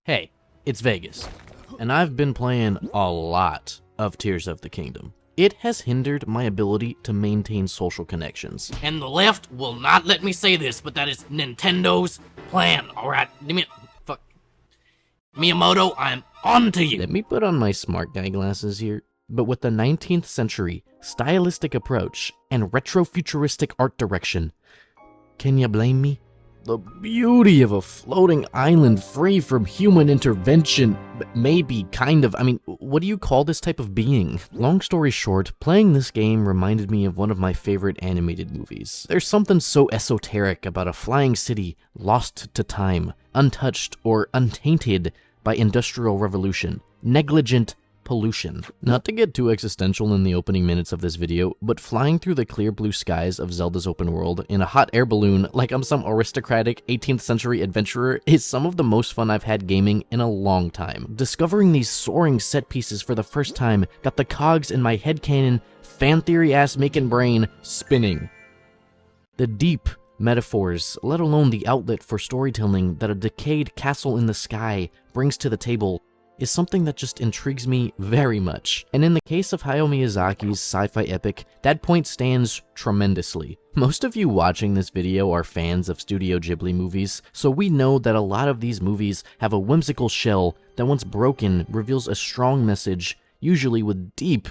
Hey, it's Vegas, and I've been playing a lot of Tears of the Kingdom. It has hindered my ability to maintain social connections. And the left will not let me say this, but that is Nintendo's plan, alright? Fuck. Miyamoto, I'm on to you! Let me put on my smart guy glasses here. But with the 19th century stylistic approach and retro-futuristic art direction, can you blame me? The beauty of a floating island free from human intervention, maybe, kind of, what do you call this type of being? Long story short, playing this game reminded me of one of my favorite animated movies. There's something so esoteric about a flying city lost to time, untouched or untainted by industrial revolution, negligent pollution. Not to get too existential in the opening minutes of this video, but flying through the clear blue skies of Zelda's open world in a hot air balloon like I'm some aristocratic 18th century adventurer is some of the most fun I've had gaming in a long time. Discovering these soaring set pieces for the first time got the cogs in my headcanon, fan theory ass making brain spinning. The deep metaphors, let alone the outlet for storytelling that a decayed castle in the sky brings to the table, is something that just intrigues me very much. And in the case of Hayao Miyazaki's sci-fi epic, that point stands tremendously. Most of you watching this video are fans of Studio Ghibli movies, so we know that a lot of these movies have a whimsical shell that once broken reveals a strong message, usually with deep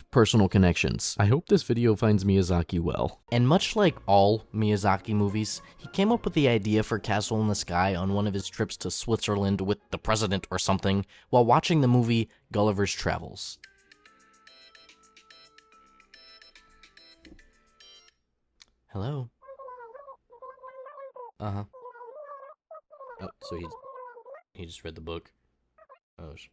personal connections. I hope this video finds Miyazaki well. And much like all Miyazaki movies, he came up with the idea for Castle in the Sky on one of his trips to Switzerland with the president or something, while watching the movie Gulliver's Travels. Hello? Uh-huh. Oh, so he just read the book.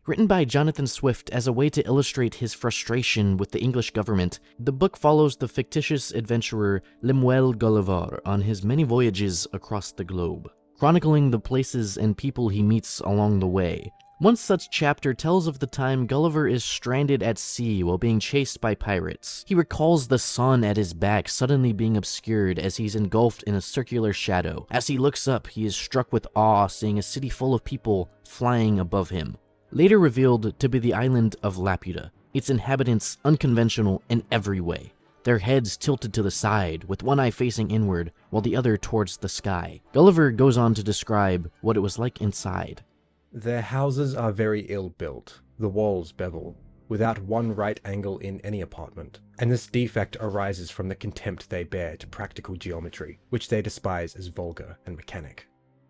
Written by Jonathan Swift as a way to illustrate his frustration with the English government, the book follows the fictitious adventurer Lemuel Gulliver on his many voyages across the globe, chronicling the places and people he meets along the way. One such chapter tells of the time Gulliver is stranded at sea while being chased by pirates. He recalls the sun at his back suddenly being obscured as he's engulfed in a circular shadow. As he looks up, he is struck with awe seeing a city full of people flying above him. Later revealed to be the island of Laputa, its inhabitants unconventional in every way, their heads tilted to the side, with one eye facing inward, while the other towards the sky. Gulliver goes on to describe what it was like inside. Their houses are very ill built, the walls bevel, without one right angle in any apartment, and this defect arises from the contempt they bear to practical geometry, which they despise as vulgar and mechanic.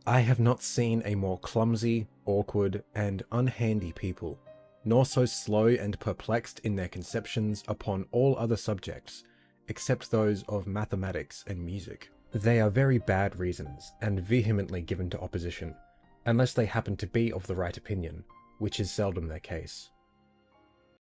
I have not seen a more clumsy, awkward, and unhandy people, nor so slow and perplexed in their conceptions upon all other subjects, except those of mathematics and music. They are very bad reasons, and vehemently given to opposition, unless they happen to be of the right opinion, which is seldom their case.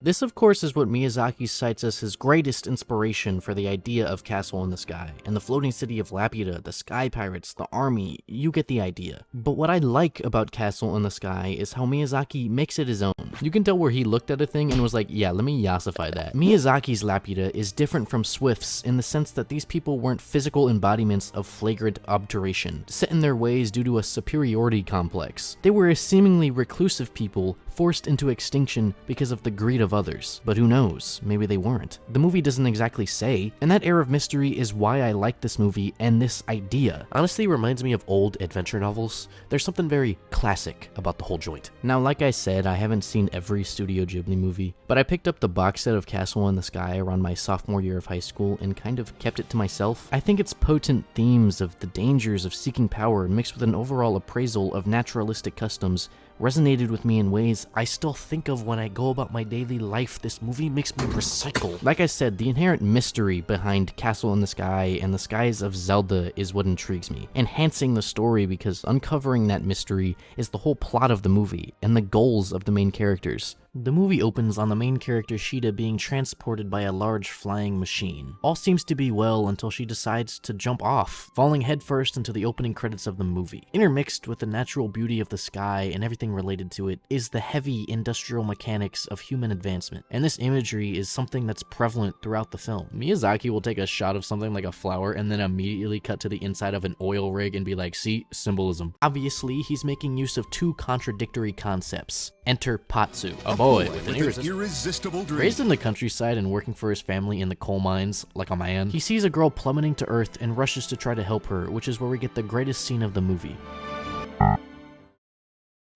This, of course, is what Miyazaki cites as his greatest inspiration for the idea of Castle in the Sky, and the floating city of Laputa, the sky pirates, the army, you get the idea. But what I like about Castle in the Sky is how Miyazaki makes it his own. You can tell where he looked at a thing and was like, yeah, let me yassify that. Miyazaki's Laputa is different from Swift's in the sense that these people weren't physical embodiments of flagrant obturation, set in their ways due to a superiority complex. They were a seemingly reclusive people forced into extinction because of the greed of others. But who knows, maybe they weren't. The movie doesn't exactly say, and that air of mystery is why I like this movie and this idea. Honestly, it reminds me of old adventure novels. There's something very classic about the whole joint. Now, like I said, I haven't seen every Studio Ghibli movie, but I picked up the box set of Castle in the Sky around my sophomore year of high school and kind of kept it to myself. I think its potent themes of the dangers of seeking power mixed with an overall appraisal of naturalistic customs resonated with me in ways I still think of when I go about my daily life. This movie makes me recycle. Like I said, the inherent mystery behind Castle in the Sky and the skies of Zelda is what intrigues me, enhancing the story because uncovering that mystery is the whole plot of the movie and the goals of the main characters. The movie opens on the main character Shida being transported by a large flying machine. All seems to be well until she decides to jump off, falling headfirst into the opening credits of the movie. Intermixed with the natural beauty of the sky and everything related to it is the heavy industrial mechanics of human advancement, and this imagery is something that's prevalent throughout the film. Miyazaki will take a shot of something like a flower and then immediately cut to the inside of an oil rig and be like, see, symbolism. Obviously, he's making use of two contradictory concepts. Enter Patzu, a boy with an irresistible dream. Raised in the countryside and working for his family in the coal mines, like a man, he sees a girl plummeting to earth and rushes to try to help her, which is where we get the greatest scene of the movie.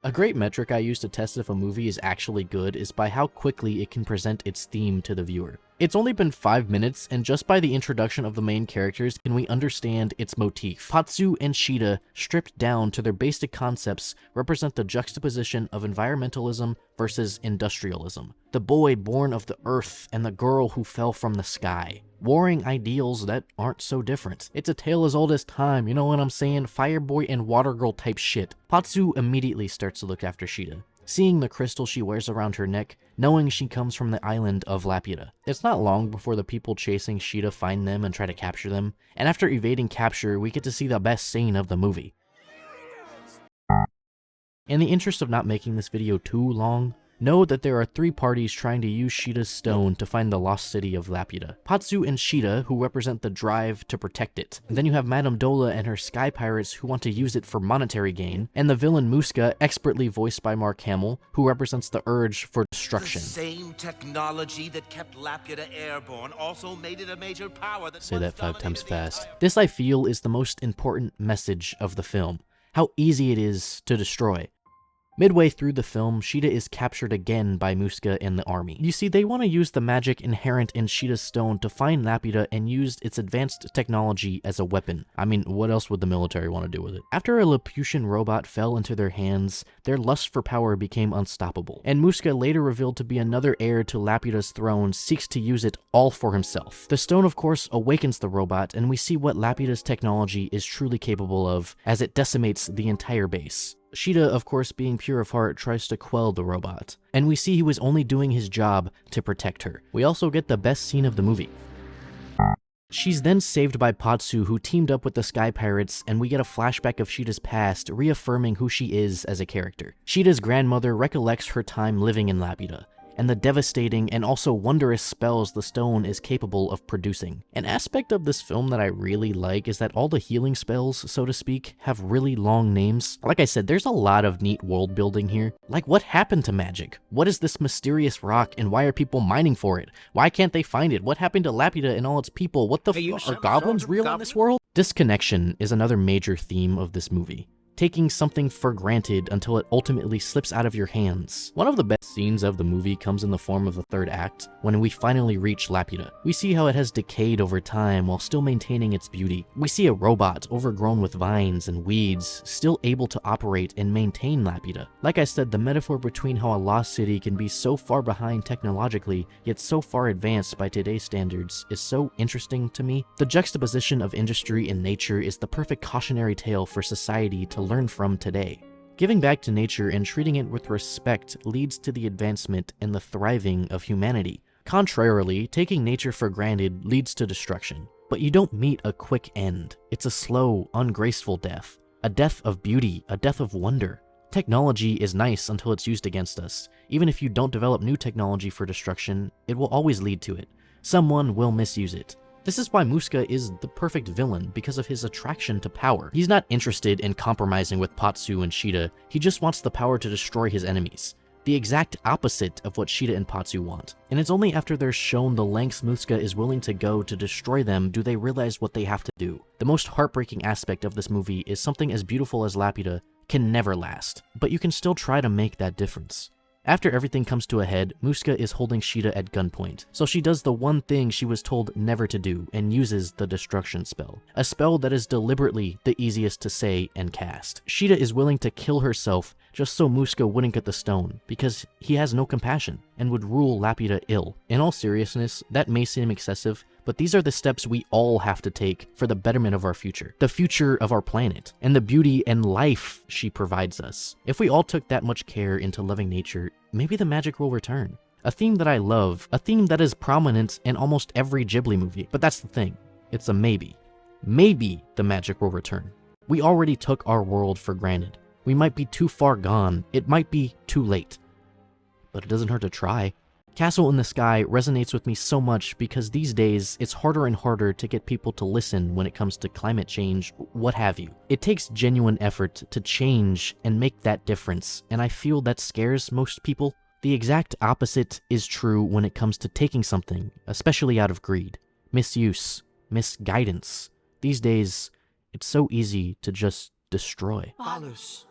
A great metric I use to test if a movie is actually good is by how quickly it can present its theme to the viewer. It's only been 5 minutes, and just by the introduction of the main characters can we understand its motif. Patzu and Shida, stripped down to their basic concepts, represent the juxtaposition of environmentalism versus industrialism. The boy born of the earth and the girl who fell from the sky. Warring ideals that aren't so different. It's a tale as old as time, you know what I'm saying? Fireboy and water girl type shit. Patzu immediately starts to look after Shida, seeing the crystal she wears around her neck, knowing she comes from the island of Laputa. It's not long before the people chasing Shida find them and try to capture them, and after evading capture, we get to see the best scene of the movie. In the interest of not making this video too long, know that there are 3 parties trying to use Shida's stone to find the lost city of Laputa. Patzu and Shida, who represent the drive to protect it. And then you have Madame Dola and her sky pirates who want to use it for monetary gain, and the villain Muska, expertly voiced by Mark Hamill, who represents the urge for destruction. The same technology that kept Laputa airborne also made it a major power that Say that 5 times fast. This, I feel, is the most important message of the film. How easy it is to destroy. Midway through the film, Shida is captured again by Muska and the army. You see, they want to use the magic inherent in Shida's stone to find Laputa and use its advanced technology as a weapon. I mean, what else would the military want to do with it? After a Laputan robot fell into their hands, their lust for power became unstoppable, and Muska, later revealed to be another heir to Laputa's throne, seeks to use it all for himself. The stone, of course, awakens the robot, and we see what Laputa's technology is truly capable of, as it decimates the entire base. Shida, of course, being pure of heart, tries to quell the robot, and we see he was only doing his job to protect her. We also get the best scene of the movie. She's then saved by Patzu, who teamed up with the Sky Pirates, and we get a flashback of Shida's past, reaffirming who she is as a character. Shida's grandmother recollects her time living in Laputa, and the devastating and also wondrous spells the stone is capable of producing. An aspect of this film that I really like is that all the healing spells, so to speak, have really long names. Like I said, there's a lot of neat world building here. Like, what happened to magic? What is this mysterious rock, and why are people mining for it? Why can't they find it? What happened to Laputa and all its people? What the f- are goblins real in this world? Disconnection is another major theme of this movie. Taking something for granted until it ultimately slips out of your hands. One of the best scenes of the movie comes in the form of the 3rd act, when we finally reach Laputa. We see how it has decayed over time while still maintaining its beauty. We see a robot overgrown with vines and weeds, still able to operate and maintain Laputa. Like I said, the metaphor between how a lost city can be so far behind technologically, yet so far advanced by today's standards, is so interesting to me. The juxtaposition of industry and nature is the perfect cautionary tale for society to learn from today. Giving back to nature and treating it with respect leads to the advancement and the thriving of humanity. Contrarily, taking nature for granted leads to destruction. But you don't meet a quick end. It's a slow, ungraceful death. A death of beauty, a death of wonder. Technology is nice until it's used against us. Even if you don't develop new technology for destruction, it will always lead to it. Someone will misuse it. This is why Muska is the perfect villain, because of his attraction to power. He's not interested in compromising with Patzu and Shida, he just wants the power to destroy his enemies. The exact opposite of what Shida and Patzu want. And it's only after they're shown the lengths Muska is willing to go to destroy them do they realize what they have to do. The most heartbreaking aspect of this movie is something as beautiful as Laputa can never last, but you can still try to make that difference. After everything comes to a head, Muska is holding Shida at gunpoint, so she does the one thing she was told never to do and uses the destruction spell. A spell that is deliberately the easiest to say and cast. Shida is willing to kill herself just so Musca wouldn't get the stone, because he has no compassion and would rule Laputa ill. In all seriousness, that may seem excessive, but these are the steps we all have to take for the betterment of our future, the future of our planet, and the beauty and life she provides us. If we all took that much care into loving nature, maybe the magic will return. A theme that I love, a theme that is prominent in almost every Ghibli movie. But that's the thing, it's a maybe. Maybe the magic will return. We already took our world for granted. We might be too far gone, it might be too late. But it doesn't hurt to try. Castle in the Sky resonates with me so much because these days it's harder and harder to get people to listen when it comes to climate change, what have you. It takes genuine effort to change and make that difference, and I feel that scares most people. The exact opposite is true when it comes to taking something, especially out of greed, misuse, misguidance. These days, it's so easy to just destroy. Balus.